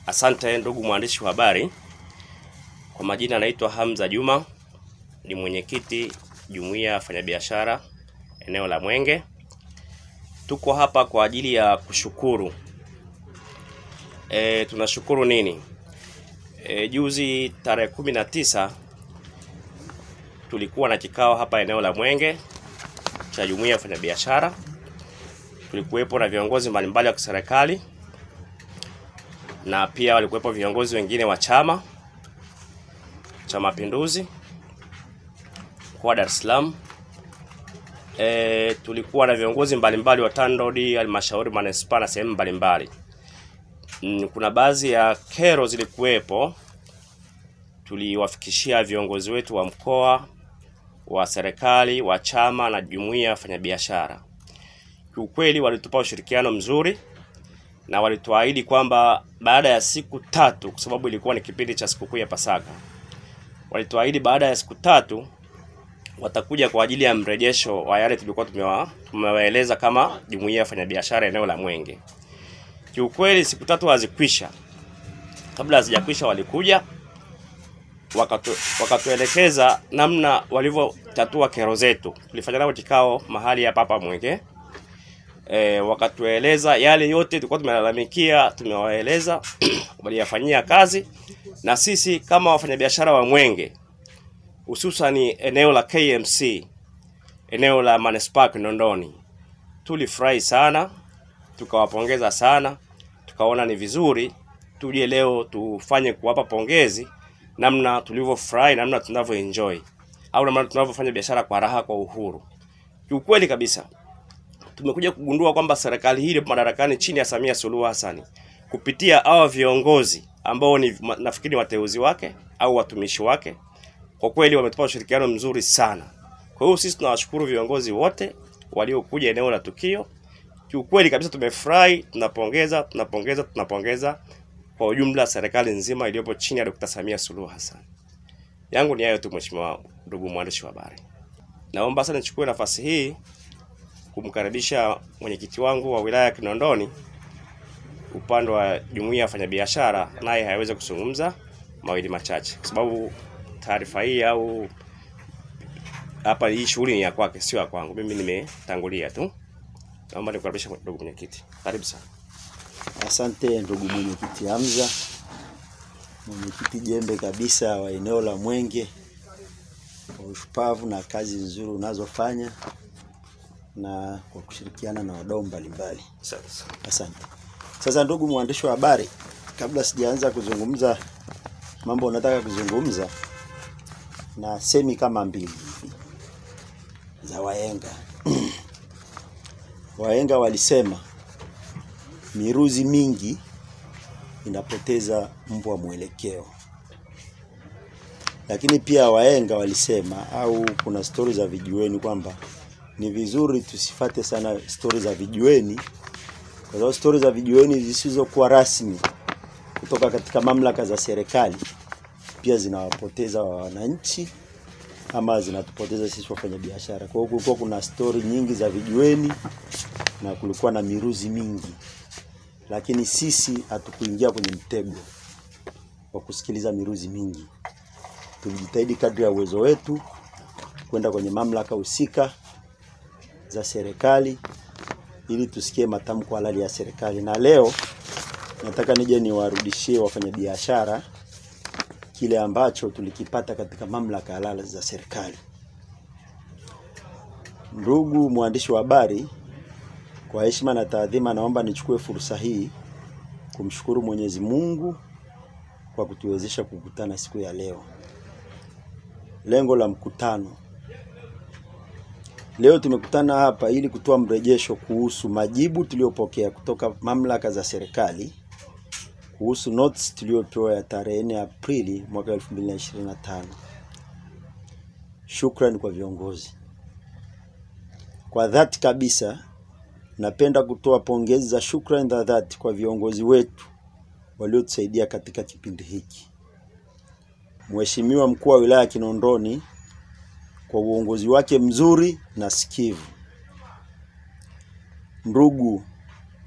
Asante ndugu mwandishi wa habari. Kwa majina naitwa Hamza Juma, ni mwenyekiti jumuiya ya wafanyabiashara eneo la Mwenge. Tuko hapa kwa ajili ya kushukuru. Tunashukuru nini? Juzi tarehe 19 tulikuwa na kikao hapa eneo la Mwenge cha jumuiya ya wafanyabiashara. Tulikuwepo na viongozi mbalimbali wa serikali na pia walikuwepo viongozi wengine wa Chama cha Mapinduzi kwa Dar es Salaam. Tulikuwa na viongozi mbalimbali wa TANROADS, halmashauri manispaa na sehemu mbalimbali. Kuna baadhi ya kero zilikuwepo, tuliwafikishia viongozi wetu wa mkoa, wa serikali, wa chama na jumuiya ya wafanyabiashara. Kiukweli walitupa ushirikiano mzuri na walituahidi kwamba baada ya siku 3, kwa sababu ilikuwa ni kipindi cha sikukuu ya Pasaka, walituahidi baada ya siku 3 watakuja kwa ajili ya mrejesho wa yale tulikuwa tumewaeleza kama jumuiya ya wafanyabiashara eneo la Mwenge. Kiukweli siku 3 hazikwisha. Kabla hazijakwisha walikuja wakatuelekeza namna walivyotatua kero zetu. Tulifanya nao kikao mahali hapa Mwenge. Wakatueleza yale yote tulikuwa tumelalamikia, tumewaeleza waliyafanyia kazi, na sisi kama wafanyabiashara wa Mwenge, hususan eneo la KMC, eneo la manispaa Kinondoni, tulifurahi sana, tukawapongeza sana, tukaona ni vizuri tuje leo tufanye kuwapa pongezi namna tulivyofurahi, namna tunavyoenjoy au namna tunavyofanya biashara kwa raha, kwa uhuru. Kiukweli kabisa tumekuja kugundua kwamba serikali hii madarakani chini ya Samia Suluhu Hassan, kupitia hawa viongozi ambao ni nafikiri wateuzi wake au watumishi wake, kwa kweli wametupa ushirikiano mzuri sana. Kwa hiyo sisi tunawashukuru viongozi wote waliokuja eneo la tukio. Kiukweli kabisa tumefurahi, tunapongeza kwa ujumla serikali nzima iliyopo chini ya Dr. Samia Suluhu Hassan. Yangu ni hayo tu, mheshimiwa ndugu mwandishi wa habari. Naomba sana nichukue nafasi hii kumkaribisha mwenyekiti wangu wa wilaya ya Kinondoni upande wa jumuiya ya wafanyabiashara, naye hawezi kuzungumza mawili machache kwa sababu taarifa hii au hapa hii shughuli ni ya kwake, sio ya kwangu. Mimi nimetangulia tu. Naomba nikukaribisha ndugu mwenyekiti. Karibu sana. Asante ndugu mwenyekiti Hamza, mwenyekiti jembe kabisa wa eneo la Mwenge, kwa ushupavu na kazi nzuri unazofanya na kwa kushirikiana na wadau mbalimbali. Asante. Sasa ndugu mwandishi wa habari, kabla sijaanza kuzungumza mambo nataka kuzungumza, na semi kama mbili za wahenga. Wahenga walisema miruzi mingi inapoteza mbwa mwelekeo. Lakini pia wahenga walisema, au kuna stori za vijiweni, kwamba ni vizuri tusifate sana stori za vijiweni, kwa sababu stori za vijiweni zisizokuwa rasmi kutoka katika mamlaka za serikali pia zinawapoteza wananchi ama zinatupoteza sisi wafanyabiashara. Kwa hiyo kulikuwa kuna stori nyingi za vijiweni na kulikuwa na miruzi mingi, lakini sisi hatukuingia kwenye mtego wa kusikiliza miruzi mingi. Tulijitahidi kadri ya uwezo wetu kwenda kwenye mamlaka husika za serikali ili tusikie matamko halali ya serikali. Na leo nataka nije niwarudishie wafanyabiashara kile ambacho tulikipata katika mamlaka halali za serikali. Ndugu mwandishi wa habari, kwa heshima na taadhima naomba nichukue fursa hii kumshukuru Mwenyezi Mungu kwa kutuwezesha kukutana siku ya leo. Lengo la mkutano leo, tumekutana hapa ili kutoa mrejesho kuhusu majibu tuliyopokea kutoka mamlaka za serikali kuhusu notes tuliyopewa ya tarehe 4 Aprili mwaka 2025. Shukrani kwa viongozi. Kwa dhati kabisa napenda kutoa pongezi za shukrani za dhati kwa viongozi wetu waliotusaidia katika kipindi hiki. Mheshimiwa mkuu wa wilaya Kinondoni kwa uongozi wake mzuri na sikivu. Ndugu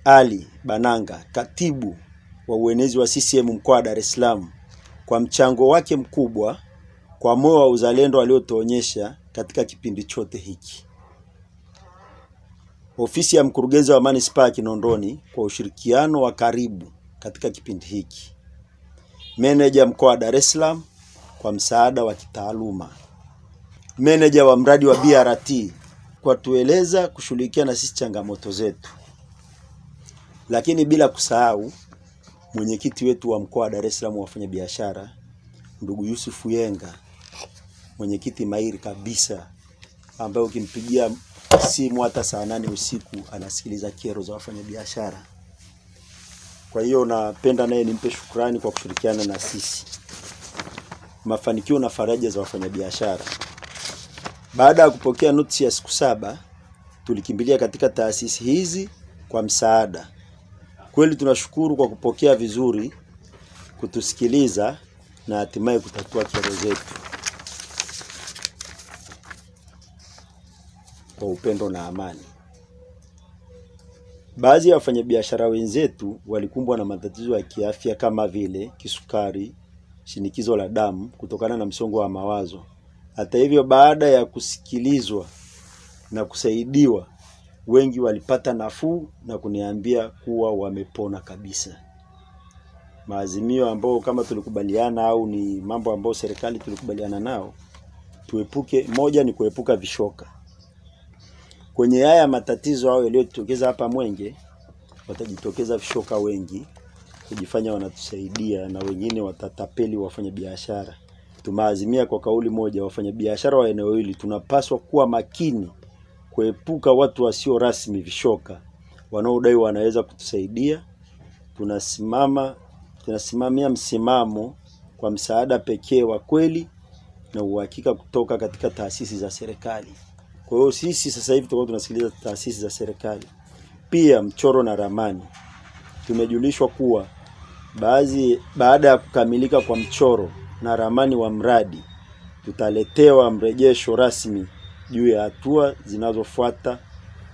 Ali Bananga, katibu wa uenezi wa CCM mkoa wa Dar es Salaam kwa mchango wake mkubwa, kwa moyo wa uzalendo aliotuonyesha katika kipindi chote hiki. Ofisi ya mkurugenzi wa Manispaa ya Kinondoni kwa ushirikiano wa karibu katika kipindi hiki. Meneja mkoa wa Dar es Salaam kwa msaada wa kitaaluma. Meneja wa mradi wa BRT kwa tueleza kushughulikia na sisi changamoto zetu. Lakini bila kusahau mwenyekiti wetu wa mkoa wa Dar es Salaam wa wafanyabiashara, ndugu Yusuf Yenga, mwenyekiti mahiri kabisa, ambaye ukimpigia simu hata saa 8 usiku anasikiliza kero za wafanyabiashara. Kwa hiyo napenda naye nimpe shukrani kwa kushirikiana na sisi. Mafanikio na faraja za wafanyabiashara. Baada ya kupokea notisi ya siku 7, tulikimbilia katika taasisi hizi kwa msaada. Kweli tunashukuru kwa kupokea vizuri, kutusikiliza na hatimaye kutatua kero zetu kwa upendo na amani. Baadhi ya wafanyabiashara wenzetu walikumbwa na matatizo ya kiafya kama vile kisukari, shinikizo la damu kutokana na msongo wa mawazo. Hata hivyo, baada ya kusikilizwa na kusaidiwa, wengi walipata nafuu na kuniambia kuwa wamepona kabisa. Maazimio ambao kama tulikubaliana au ni mambo ambao serikali tulikubaliana nao, tuepuke, moja ni kuepuka vishoka. Kwenye haya matatizo hao yaliyotokeza hapa Mwenge, watajitokeza vishoka wengi kujifanya wanatusaidia na wengine watatapeli wafanyabiashara. Tumeazimia kwa kauli moja, wafanyabiashara wa eneo hili tunapaswa kuwa makini kuepuka watu wasio rasmi, vishoka wanaodai wanaweza kutusaidia. Tunasimamia msimamo kwa msaada pekee wa kweli na uhakika kutoka katika taasisi za serikali. Kwa hiyo sisi sasa hivi tutakuwa tunasikiliza taasisi za serikali. Pia mchoro na ramani. Tumejulishwa kuwa baada ya kukamilika kwa mchoro na ramani wa mradi, tutaletewa mrejesho rasmi juu ya hatua zinazofuata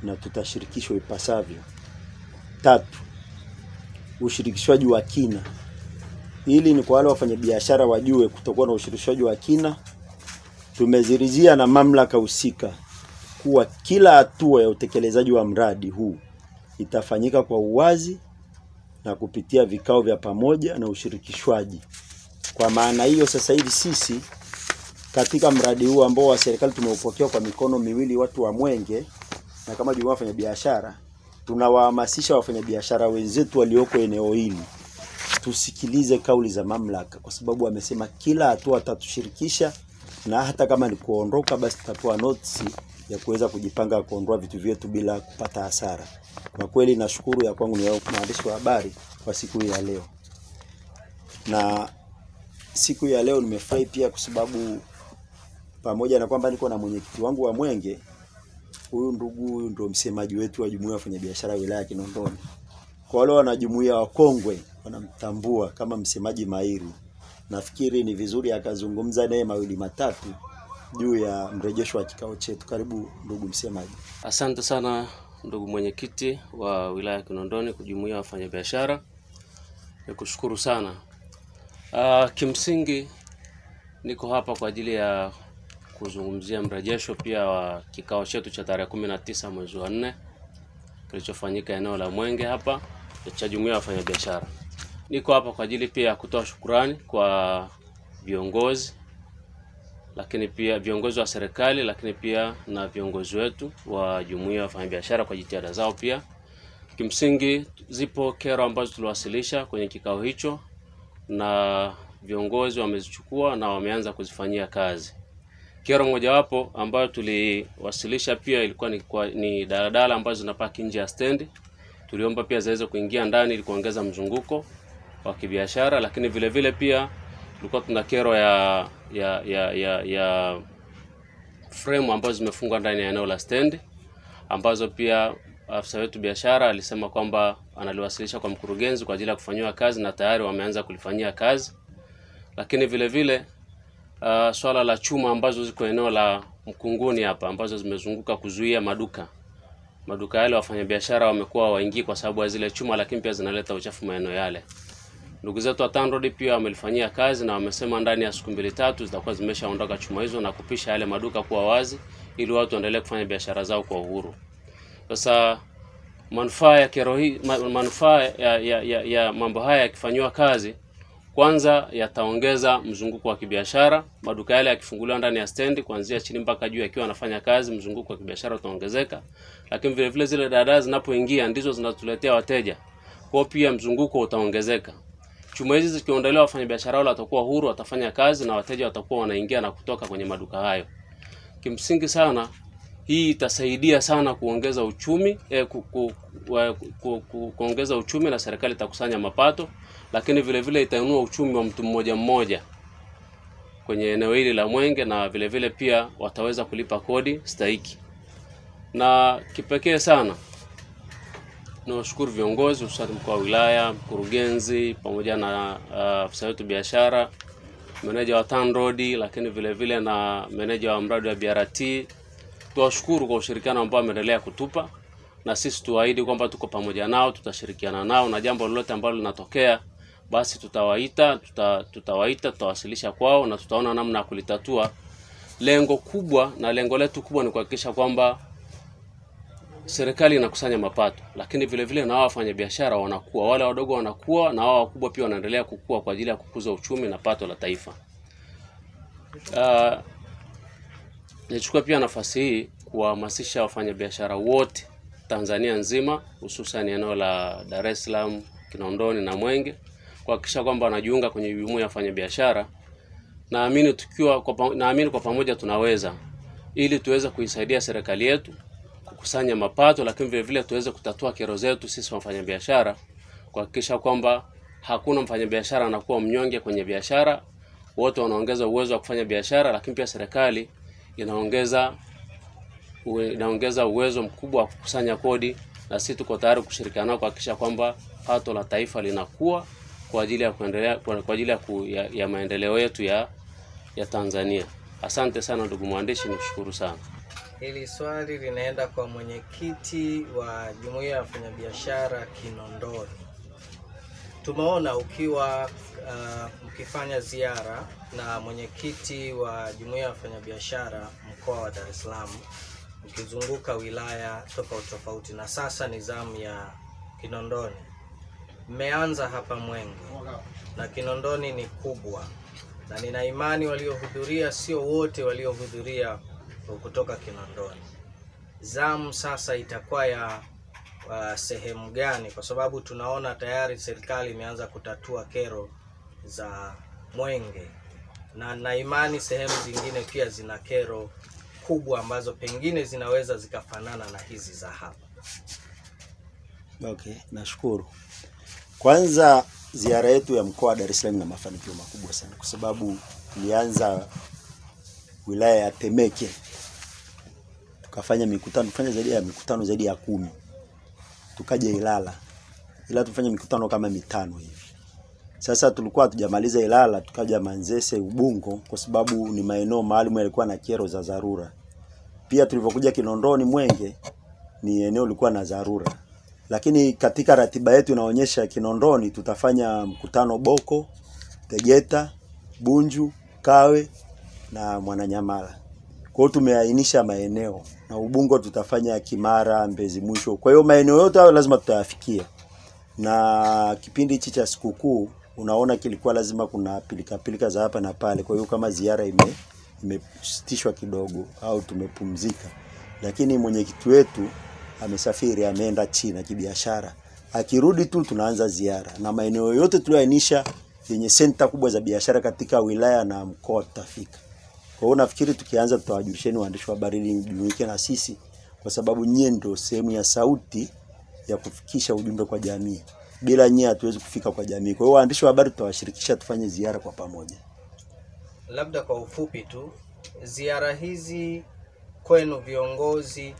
na tutashirikishwa ipasavyo. 3. Ushirikishwaji wa kina. Hili ni kwa wale wafanyabiashara wajue kutakuwa na ushirikishwaji wa kina. Tumezirizia na mamlaka husika kuwa kila hatua ya utekelezaji wa mradi huu itafanyika kwa uwazi na kupitia vikao vya pamoja na ushirikishwaji. Kwa maana hiyo sasa hivi sisi katika mradi huu ambao wa serikali tumeupokea kwa mikono miwili watu wa Mwenge, na kama jumuiya wafanyabiashara tunawahamasisha wafanyabiashara wenzetu walioko eneo hili tusikilize kauli za mamlaka, kwa sababu wamesema kila hatua atatushirikisha, na hata kama ni kuondoka basi tutatoa notisi ya kuweza kujipanga kuondoa vitu vyetu bila kupata hasara. Kwa kweli nashukuru ya kwangu ni mwandishi wa habari kwa siku hii ya leo. Na siku ya leo nimefurahi pia kwa sababu pamoja na kwamba niko na mwenyekiti wangu wa Mwenge, huyu ndugu ndio msemaji wetu wa jumuiya ya wafanyabiashara wilaya ya Kinondoni. Kwa wale wanajumuiya wa kongwe wanamtambua kama msemaji mahiri. Nafikiri ni vizuri akazungumza naye mawili matatu juu ya mrejesho wa kikao chetu. Karibu ndugu msemaji. Asante sana ndugu mwenyekiti wa wilaya ya Kinondoni kwa jumuiya ya wafanyabiashara. Nikushukuru sana. Kimsingi niko hapa kwa ajili ya kuzungumzia mrejesho pia wa kikao chetu cha tarehe 19 mwezi wa 4 kilichofanyika eneo la Mwenge hapa cha jumuiya ya wafanyabiashara. Niko hapa kwa ajili pia kutoa shukrani kwa viongozi, lakini pia viongozi wa serikali, lakini pia na viongozi wetu wa jumuiya ya wafanyabiashara kwa jitihada zao pia. Kimsingi zipo kero ambazo tuliwasilisha kwenye kikao hicho na viongozi wamezichukua na wameanza kuzifanyia kazi. Kero mojawapo ambayo tuliwasilisha pia ilikuwa ni daladala ambazo zinapaki nje ya stendi. Tuliomba pia zaweze kuingia ndani ili kuongeza mzunguko wa kibiashara, lakini vile vile pia tulikuwa tuna kero ya frame ambazo zimefungwa ndani ya eneo la stendi, ambazo pia afisa wetu biashara alisema kwamba analiwasilisha kwa mkurugenzi kwa ajili ya kufanywa kazi na tayari wameanza kulifanyia kazi. Lakini vile vile swala la chuma ambazo ziko eneo la Mkunguni hapa ambazo zimezunguka kuzuia maduka yale wafanyabiashara wamekuwa waingii kwa sababu ya zile chuma, lakini pia zinaleta uchafu maeneo yale. Ndugu zetu wa TANROADS pia wamelifanyia kazi na wamesema ndani ya siku 2-3 zitakuwa zimeshaondoka chuma hizo na kupisha yale maduka kuwa wazi ili watu waendelee kufanya biashara zao kwa uhuru. Sasa manufaa ya kero hii, manufaa ya mambo haya yakifanywa kazi, kwanza yataongeza mzunguko wa kibiashara. Maduka yale yakifunguliwa ndani ya stendi kuanzia chini mpaka juu yakiwa yanafanya kazi, mzunguko wa kibiashara utaongezeka. Lakini vile vile zile dada zinapoingia ndizo zinatuletea wateja, kwa pia mzunguko utaongezeka. Chuma hizi zikiondolewa, wafanyabiashara wale watakuwa huru, watafanya kazi na wateja watakuwa wanaingia na kutoka kwenye maduka hayo. Kimsingi sana hii itasaidia sana kuongeza uchumi, kuongeza uchumi na serikali itakusanya mapato, lakini vile vile itainua uchumi wa mtu mmoja mmoja kwenye eneo hili la Mwenge, na vile vile pia wataweza kulipa kodi stahiki. Na kipekee sana nawashukuru viongozi hususan mkuu wa wilaya, mkurugenzi pamoja na afisa wetu biashara, meneja wa TANROADS, lakini vile vile na meneja wa mradi wa BRT. Tuwashukuru kwa ushirikiano ambao wameendelea kutupa, na sisi tuahidi kwamba tuko pamoja nao, tutashirikiana nao, na jambo lolote ambalo linatokea basi tutawasilisha kwao na tutaona namna ya kulitatua. Lengo kubwa na lengo letu kubwa ni kuhakikisha kwamba serikali inakusanya mapato, lakini vile vile na wafanya biashara wanakuwa, wale wadogo wanakuwa na wao wakubwa pia wanaendelea kukua kwa ajili ya kukuza uchumi na pato la taifa. Nichukua pia nafasi hii kuhamasisha wafanyabiashara wote Tanzania nzima, hususan eneo la Dar es Salaam, Kinondoni na Mwenge, kuhakikisha kwamba wanajiunga kwenye jumuiya ya wafanyabiashara. Naamini kwa pamoja tunaweza, ili tuweze kuisaidia serikali yetu kukusanya mapato, lakini vile vile tuweze kutatua kero zetu sisi wafanyabiashara, kuhakikisha kwamba hakuna mfanyabiashara anakuwa mnyonge kwenye biashara, wote wanaongeza uwezo wa kufanya biashara, lakini pia serikali inaongeza uwezo mkubwa wa kukusanya kodi, na sisi tuko tayari kushirikiana nao kuhakikisha kwamba pato la taifa linakuwa kwa ajili ya kuendelea, kwa ajili ya maendeleo yetu ya Tanzania. Asante sana ndugu mwandishi, nikushukuru sana. Hili swali linaenda kwa mwenyekiti wa jumuiya ya wafanyabiashara Kinondoni. Tumeona ukiwa mkifanya ziara na mwenyekiti wa jumuiya ya wafanyabiashara mkoa wa Dar es Salaam, mkizunguka wilaya tofauti, na sasa ni zamu ya Kinondoni. Mmeanza hapa Mwenge na Kinondoni ni kubwa, na nina imani waliohudhuria sio wote waliohudhuria kutoka Kinondoni. Zamu sasa itakuwa ya sehemu gani? Kwa sababu tunaona tayari serikali imeanza kutatua kero za Mwenge, na imani sehemu zingine pia zina kero kubwa ambazo pengine zinaweza zikafanana na hizi za hapa. Okay, nashukuru. Kwanza ziara yetu ya mkoa wa Dar es Salaam ina mafanikio makubwa sana, kwa sababu tulianza wilaya ya Temeke, tukafanya mikutano, zaidi ya 10. Tukaja Ilala tufanya mikutano kama 5 hivi. Sasa tulikuwa hatujamaliza Ilala, tukaja Manzese, Ubungo, kwa sababu ni maeneo maalum yalikuwa na kero za dharura. Pia tulipokuja Kinondoni Mwenge ni eneo lilikuwa na dharura. Lakini katika ratiba yetu inaonyesha Kinondoni tutafanya mkutano Boko, Tegeta, Bunju, Kawe na Mwananyamala. Kwa hiyo tumeainisha maeneo, na Ubungo tutafanya Kimara, Mbezi Mwisho. Kwa hiyo maeneo yote hayo lazima tutayafikia. Na kipindi hichi cha sikukuu unaona kilikuwa lazima kuna pilika za hapa na pale. Kwa hiyo kama ziara imesitishwa kidogo au tumepumzika. Lakini mwenyekiti wetu amesafiri, ameenda China kibiashara. Akirudi tu tunaanza ziara, na maeneo yote tulioainisha yenye senta kubwa za biashara katika wilaya na mkoa tutafika. Kwa hiyo nafikiri tukianza tutawajulisheni waandishi wa habari ili mjumuike na sisi, kwa sababu nyie ndio sehemu ya sauti ya kufikisha ujumbe kwa jamii. Bila nyie hatuwezi kufika kwa jamii. Kwa hiyo waandishi wa habari tutawashirikisha tufanye ziara kwa pamoja. Labda kwa ufupi tu, ziara hizi kwenu viongozi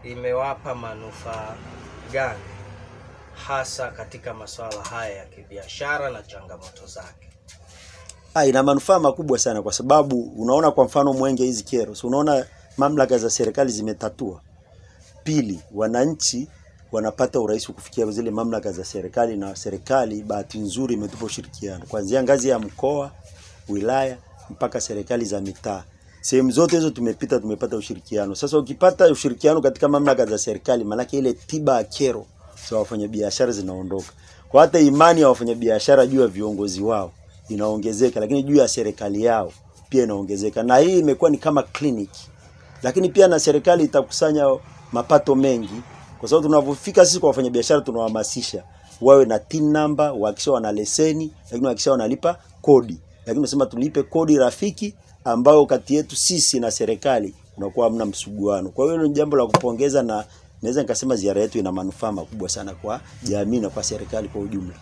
imewapa manufaa gani hasa katika masuala haya ya kibiashara na changamoto zake? Ina manufaa makubwa sana, kwa sababu unaona kwa mfano Mwenge hizi kero, so unaona mamlaka za serikali zimetatua. Pili, wananchi wanapata urahisi kufikia zile mamlaka za serikali, na serikali bahati nzuri imetupa ushirikiano kuanzia ngazi ya mkoa, wilaya mpaka serikali za mitaa. Sehemu zote hizo tumepata ushirikiano. Sasa ukipata ushirikiano katika mamlaka za serikali, maana ile tiba kero za wafanyabiashara zinaondoka. Kwa hata imani ya wafanyabiashara juu ya viongozi wao inaongezeka, lakini juu ya serikali yao pia inaongezeka. Na hii imekuwa ni kama kliniki. Lakini pia na serikali itakusanya mapato mengi, kwa sababu tunapofika sisi kwa wafanyabiashara tunawahamasisha wawe na TIN number, wahakikisha wana leseni, lakini wahakikisha wanalipa kodi. Lakini tunasema tulipe kodi rafiki ambao kati yetu sisi na serikali unakuwa hamna msuguano. Kwa hiyo ni jambo la kupongeza, na naweza nikasema ziara yetu ina manufaa makubwa sana kwa jamii na kwa serikali kwa ujumla.